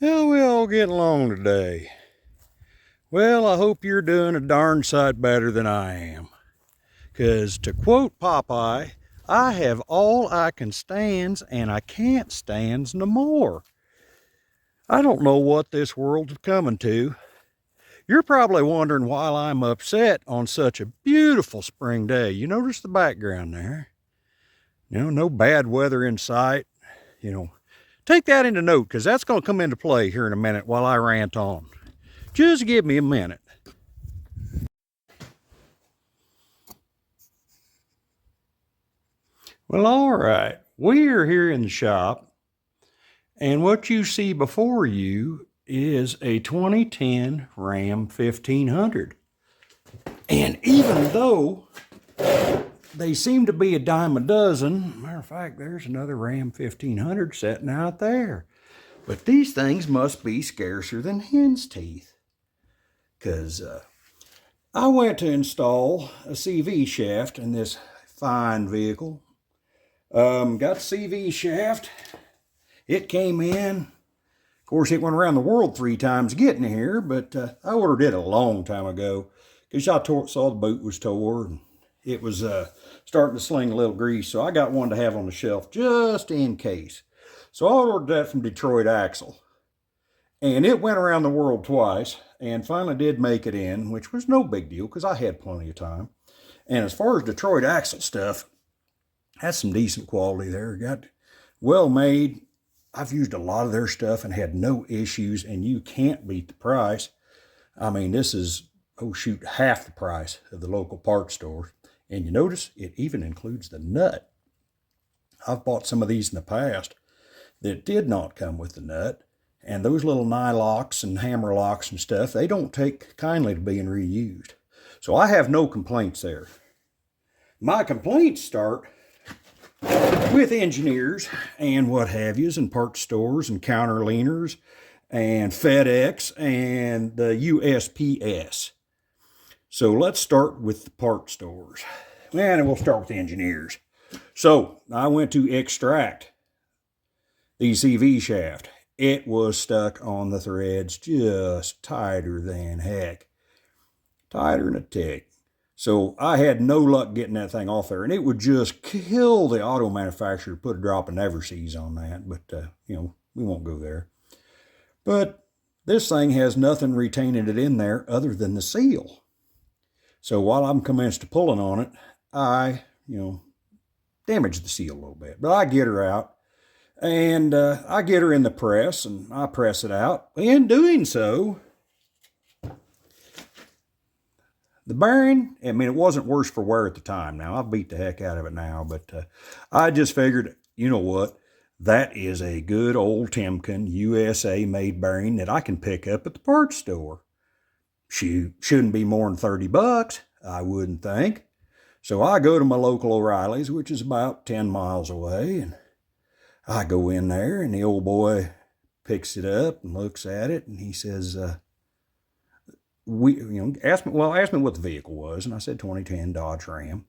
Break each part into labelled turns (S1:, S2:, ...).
S1: How we all getting along today? Well, I hope you're doing a darn sight better than I am. 'Cause to quote Popeye, I have all I can stands and I can't stands no more. I don't know what this world's coming to. You're probably wondering why I'm upset on such a beautiful spring day. You notice the background there? No bad weather in sight. Take that into note because that's going to come into play here in a minute while I rant on. Just give me a minute. Well, all right. We are here in the shop, and what you see before you is a 2010 Ram 1500. And even though they seem to be a dime a dozen, matter of fact, there's another Ram 1500 sitting out there. But these things must be scarcer than hen's teeth. Because I went to install a CV shaft in this fine vehicle. Got the CV shaft. It came in. Of course, it went around the world 3 times getting here, but I ordered it a long time ago because I saw the boot was tore and it was starting to sling a little grease. So I got one to have on the shelf just in case. So I ordered that from Detroit Axle. And it went around the world twice and finally did make it in, which was no big deal because I had plenty of time. And as far as Detroit Axle stuff, that's some decent quality there. Got well made. I've used a lot of their stuff and had no issues, and you can't beat the price. I mean, this is, oh shoot, half the price of the local parts store. And you notice it even includes the nut. I've bought some of these in the past that did not come with the nut. And those little nylocks and hammer locks and stuff, they don't take kindly to being reused. So I have no complaints there. My complaints start with engineers and what have yous and parts stores and counter leaners and FedEx and the USPS. So let's start with the parts stores. And we'll start with the engineers. So I went to extract the CV shaft. It was stuck on the threads just tighter than heck. Tighter than a tick. So I had no luck getting that thing off there, and it would just kill the auto manufacturer to put a drop of Never-Seez on that, but, we won't go there. But this thing has nothing retaining it in there other than the seal. So while I'm commenced to pulling on it, I, damaged the seal a little bit. But I get her out, and I get her in the press, and I press it out. In doing so, the bearing, I mean, it wasn't worse for wear at the time. Now, I've beat the heck out of it now, but I just figured, you know what? That is a good old Timken USA made bearing that I can pick up at the parts store. Shouldn't be more than $30, I wouldn't think. So I go to my local O'Reilly's, which is about 10 miles away, and I go in there, and the old boy picks it up and looks at it, and he says, asked me what the vehicle was, and I said 2010 Dodge Ram,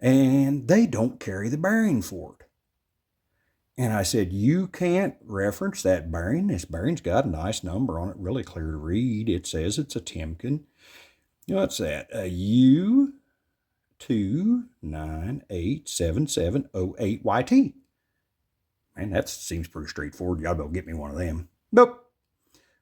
S1: and they don't carry the bearing for it. And I said, you can't reference that bearing. This bearing's got a nice number on it, really clear to read. It says it's a Timken. What's that? A U2987708YT. Man, that seems pretty straightforward. You ought to be able to get me one of them. Nope.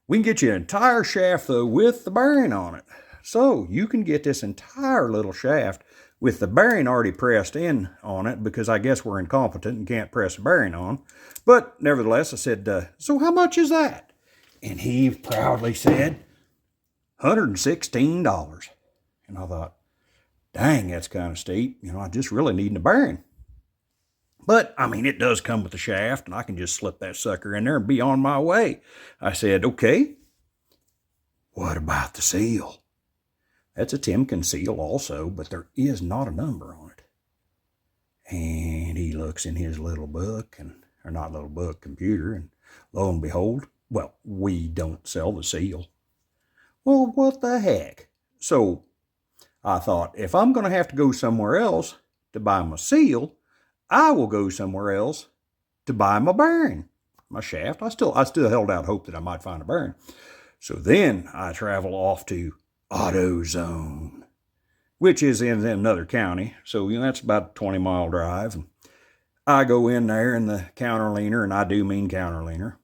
S1: We can get you an entire shaft, though, with the bearing on it. So you can get this entire little shaft with the bearing already pressed in on it, because I guess we're incompetent and can't press the bearing on. But nevertheless, I said, so how much is that? And he proudly said, $116. And I thought, dang, that's kind of steep. I just really need a bearing. But, I mean, it does come with the shaft, and I can just slip that sucker in there and be on my way. I said, okay, what about the seal? That's a Timken seal also, but there is not a number on it. And he looks in his little book, computer, and lo and behold, well, we don't sell the seal. Well, what the heck? So I thought, if I'm going to have to go somewhere else to buy my seal, I will go somewhere else to buy my bearing. my shaft. I still held out hope that I might find a bearing. So then I travel off to AutoZone, which is in another county. So, that's about a 20-mile drive. And I go in there in the counterleaner, and I do mean counterleaner.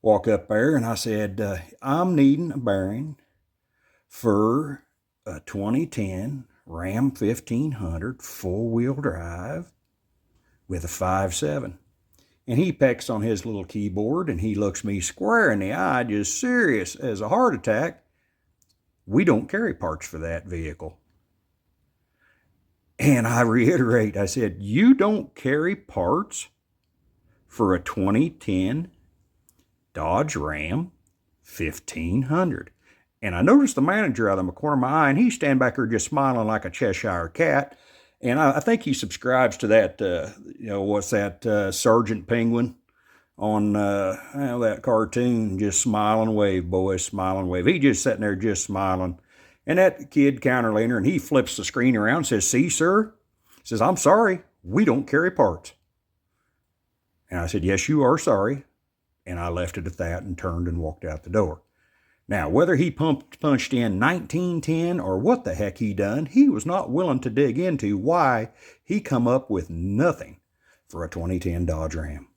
S1: Walk up there, and I said, I'm needing a bearing for a 2010 Ram 1500 four-wheel drive with a 5.7. And he pecks on his little keyboard, and he looks me square in the eye, just serious as a heart attack. We don't carry parts for that vehicle. And I reiterate, I said, you don't carry parts for a 2010 Dodge Ram 1500. And I noticed the manager out of the corner of my eye, and he's standing back there just smiling like a Cheshire cat. And I think he subscribes to that, what's that, Sergeant Penguin on that cartoon, just smile and wave, boys, smile and wave. He just sitting there just smiling. And that kid counterleaner, and he flips the screen around and says, see, sir? He says, I'm sorry, we don't carry parts. And I said, yes, you are sorry. And I left it at that and turned and walked out the door. Now, whether he punched in 1910 or what the heck he done, he was not willing to dig into why he come up with nothing for a 2010 Dodge Ram.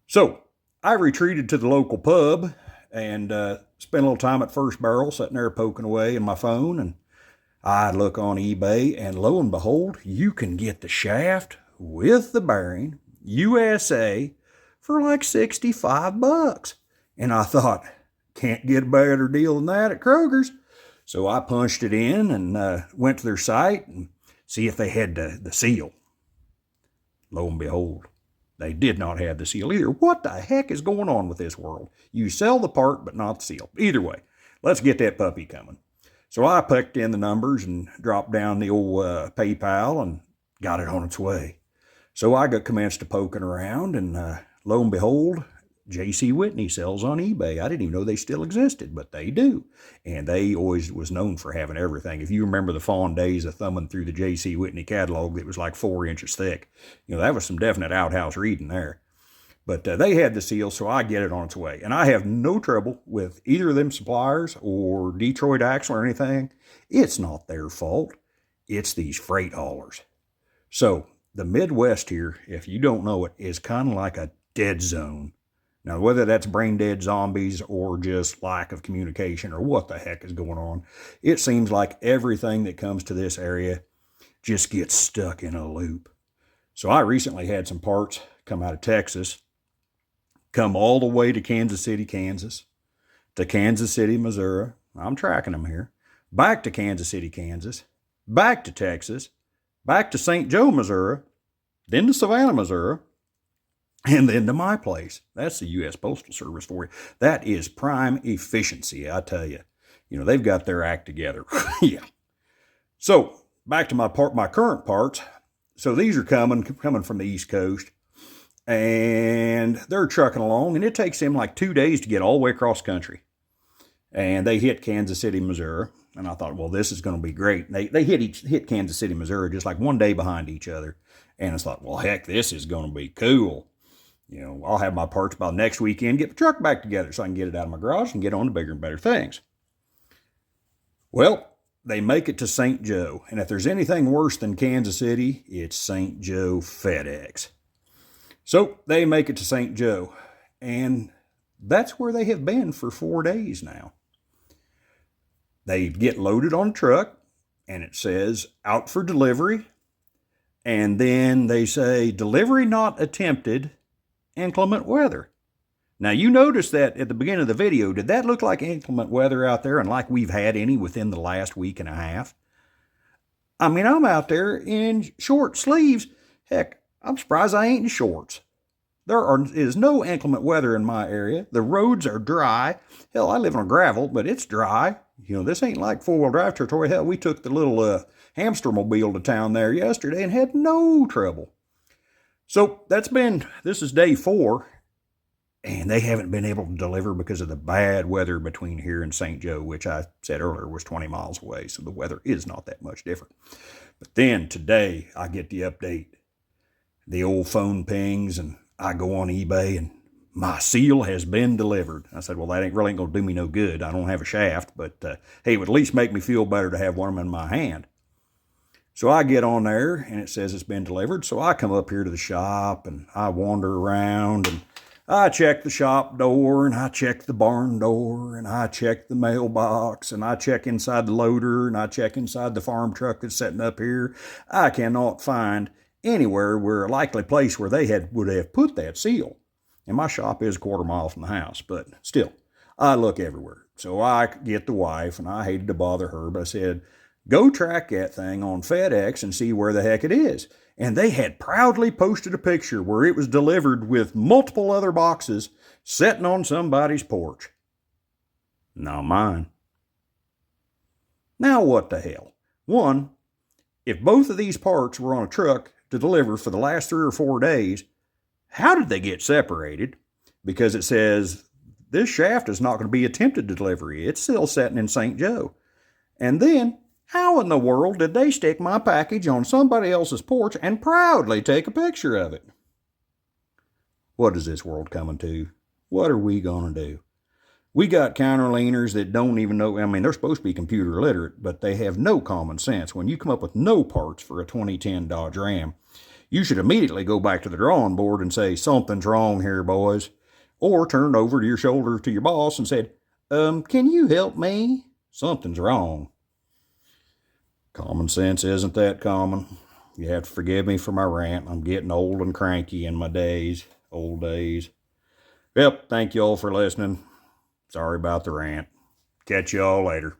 S1: So I retreated to the local pub and spent a little time at First Barrel, sitting there poking away in my phone. And I look on eBay, and lo and behold, you can get the shaft with the bearing, USA, for like $65. And I thought, can't get a better deal than that at Kroger's. So I punched it in and went to their site and see if they had the seal. Lo and behold, they did not have the seal either. What the heck is going on with this world? You sell the part, but not the seal. Either way, let's get that puppy coming. So I picked in the numbers and dropped down the old PayPal and got it on its way. So I commenced to poking around, and lo and behold, J.C. Whitney sells on eBay. I didn't even know they still existed, but they do. And they always was known for having everything. If you remember the fond days of thumbing through the J.C. Whitney catalog that was like 4 inches thick, that was some definite outhouse reading there. But they had the seal, so I get it on its way. And I have no trouble with either of them suppliers or Detroit Axle or anything. It's not their fault. It's these freight haulers. So the Midwest here, if you don't know it, is kind of like a dead zone. Now, whether that's brain dead zombies or just lack of communication or what the heck is going on, it seems like everything that comes to this area just gets stuck in a loop. So I recently had some parts come out of Texas, come all the way to Kansas City, Kansas, to Kansas City, Missouri. I'm tracking them here. Back to Kansas City, Kansas, back to Texas, back to St. Joe, Missouri, then to Savannah, Missouri, and then to my place. That's the U.S. Postal Service for you. That is prime efficiency, I tell you. They've got their act together. Yeah. So back to my current parts. So these are coming from the East Coast, and they're trucking along, and it takes them like 2 days to get all the way across country. And they hit Kansas City, Missouri, and I thought, well, this is going to be great. They hit Kansas City, Missouri, just like 1 day behind each other, and I thought, well, heck, this is going to be cool. I'll have my parts by next weekend, get the truck back together so I can get it out of my garage and get on to bigger and better things. Well, they make it to St. Joe, and if there's anything worse than Kansas City, it's St. Joe FedEx. So they make it to St. Joe, and that's where they have been for 4 days now. They get loaded on a truck, and it says out for delivery, and then they say delivery not attempted, inclement weather. Now, you noticed that at the beginning of the video. Did that look like inclement weather out there, and like we've had any within the last week and a half? I mean, I'm out there in short sleeves. Heck, I'm surprised I ain't in shorts. There is no inclement weather in my area. The roads are dry. Hell, I live on gravel, but it's dry. This ain't like four-wheel drive territory. Hell, we took the little hamster mobile to town there yesterday and had no trouble. So this is day 4, and they haven't been able to deliver because of the bad weather between here and St. Joe, which I said earlier was 20 miles away, so the weather is not that much different. But then today, I get the update. The old phone pings, and I go on eBay, and my seal has been delivered. I said, well, that really ain't going to do me no good. I don't have a shaft, but hey, it would at least make me feel better to have one of them in my hand. So I get on there, and it says it's been delivered. So I come up here to the shop, and I wander around, and I check the shop door, and I check the barn door, and I check the mailbox, and I check inside the loader, and I check inside the farm truck that's sitting up here. I cannot find anywhere where a likely place where they would have put that seal. And my shop is a quarter mile from the house, but still, I look everywhere. So I get the wife, and I hated to bother her, but I said, go track that thing on FedEx and see where the heck it is. And they had proudly posted a picture where it was delivered with multiple other boxes sitting on somebody's porch. Not mine. Now what the hell? One, if both of these parts were on a truck to deliver for the last 3 or 4 days, how did they get separated? Because it says this shaft is not going to be attempted delivery. It's still sitting in St. Joe. And then, how in the world did they stick my package on somebody else's porch and proudly take a picture of it? What is this world coming to? What are we going to do? We got counterleaners that don't even know, I mean, they're supposed to be computer literate, but they have no common sense. When you come up with no parts for a 2010 Dodge Ram, you should immediately go back to the drawing board and say, something's wrong here, boys. Or turn over to your shoulder to your boss and said, can you help me? Something's wrong. Common sense isn't that common. You have to forgive me for my rant. I'm getting old and cranky in my old days. Yep, thank you all for listening. Sorry about the rant. Catch you all later.